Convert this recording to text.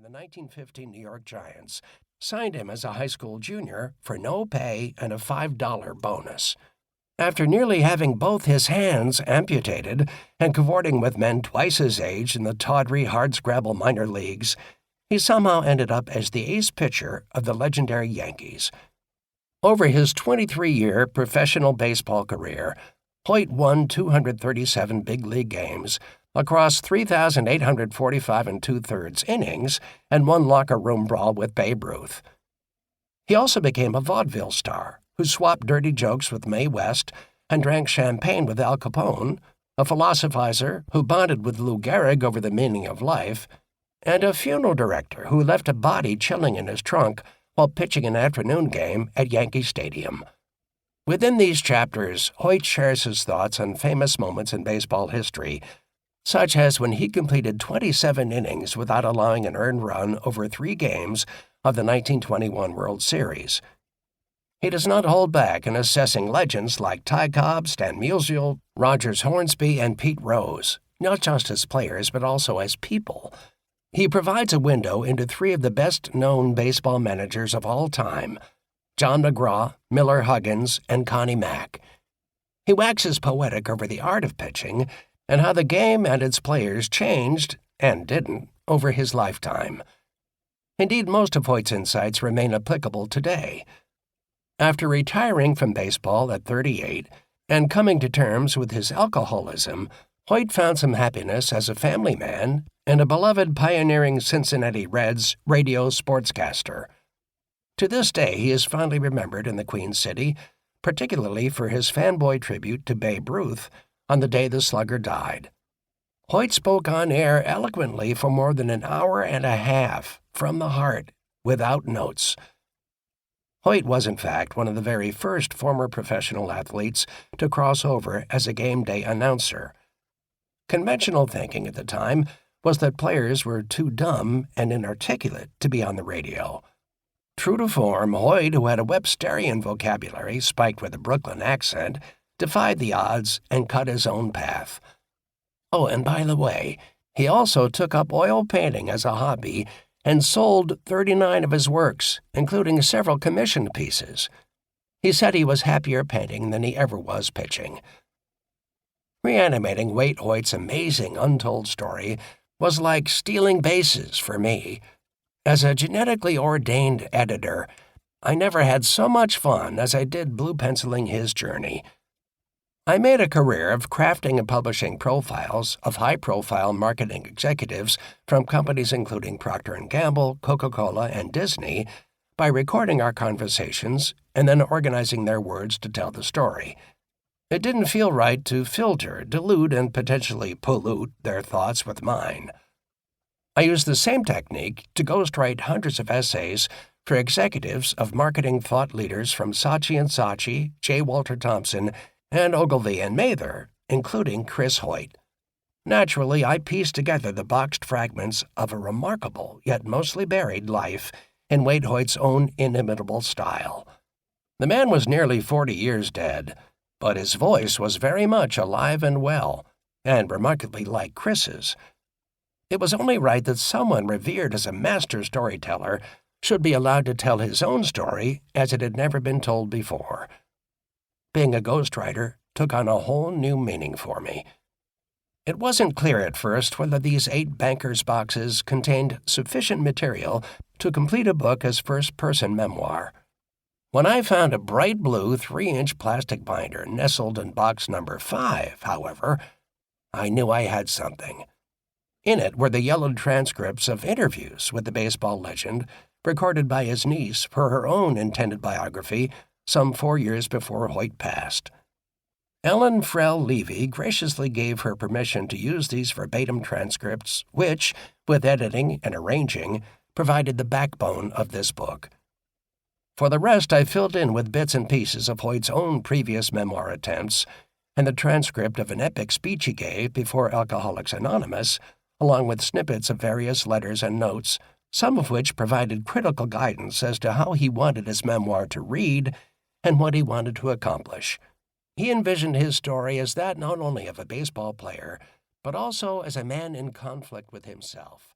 when the 1915 New York Giants signed him as a high school junior for no pay and a $5 bonus. After nearly having both his hands amputated and cavorting with men twice his age in the tawdry hardscrabble minor leagues, he somehow ended up as the ace pitcher of the legendary Yankees. Over his 23-year professional baseball career, Hoyt won 237 big league games across 3,845 2/3 innings and one locker room brawl with Babe Ruth. He also became a vaudeville star who swapped dirty jokes with Mae West and drank champagne with Al Capone, a philosophizer who bonded with Lou Gehrig over the meaning of life, and a funeral director who left a body chilling in his trunk while pitching an afternoon game at Yankee Stadium. Within these chapters, Hoyt shares his thoughts on famous moments in baseball history, such as when he completed 27 innings without allowing an earned run over 3 games of the 1921 World Series. He does not hold back in assessing legends like Ty Cobb, Stan Musial, Rogers Hornsby, and Pete Rose, not just as players but also as people. He provides a window into 3 of the best-known baseball managers of all time, John McGraw, Miller Huggins, and Connie Mack. He waxes poetic over the art of pitching and how the game and its players changed, and didn't, over his lifetime. Indeed, most of Hoyt's insights remain applicable today. After retiring from baseball at 38 and coming to terms with his alcoholism, Hoyt found some happiness as a family man and a beloved pioneering Cincinnati Reds radio sportscaster. To this day, he is fondly remembered in the Queen City, particularly for his fanboy tribute to Babe Ruth on the day the slugger died. Hoyt spoke on air eloquently for more than an hour and a half, from the heart, without notes. Hoyt was, in fact, one of the very first former professional athletes to cross over as a game day announcer. Conventional thinking at the time was that players were too dumb and inarticulate to be on the radio. True to form, Hoyt, who had a Websterian vocabulary spiked with a Brooklyn accent, defied the odds and cut his own path. Oh, and by the way, he also took up oil painting as a hobby and sold 39 of his works, including several commissioned pieces. He said he was happier painting than he ever was pitching. Reanimating Waite Hoyt's amazing Untold story was like stealing bases for me. As a genetically ordained editor, I never had so much fun as I did blue-penciling his journey. I made a career of crafting and publishing profiles of high-profile marketing executives from companies including Procter & Gamble, Coca-Cola, and Disney by recording our conversations and then organizing their words to tell the story. It didn't feel right to filter, dilute, and potentially pollute their thoughts with mine. I used the same technique to ghostwrite hundreds of essays for executives of marketing thought leaders from Saatchi & Saatchi, J. Walter Thompson, and Ogilvy and Mather, including Chris Hoyt. Naturally, I pieced together the boxed fragments of a remarkable, yet mostly buried, life in Waite Hoyt's own inimitable style. The man was nearly 40 years dead, but his voice was very much alive and well, and remarkably like Chris's. It was only right that someone revered as a master storyteller should be allowed to tell his own story as it had never been told before. Being a ghostwriter took on a whole new meaning for me. It wasn't clear at first whether these 8 bankers' boxes contained sufficient material to complete a book as first-person memoir. When I found a bright blue 3-inch plastic binder nestled in box number 5, however, I knew I had something. In it were the yellowed transcripts of interviews with the baseball legend, recorded by his niece for her own intended biography some 4 years before Hoyt passed. Ellen Frell Levy graciously gave her permission to use these verbatim transcripts, which, with editing and arranging, provided the backbone of this book. For the rest, I filled in with bits and pieces of Hoyt's own previous memoir attempts and the transcript of an epic speech he gave before Alcoholics Anonymous, along with snippets of various letters and notes, some of which provided critical guidance as to how he wanted his memoir to read and what he wanted to accomplish. He envisioned his story as that not only of a baseball player, but also as a man in conflict with himself.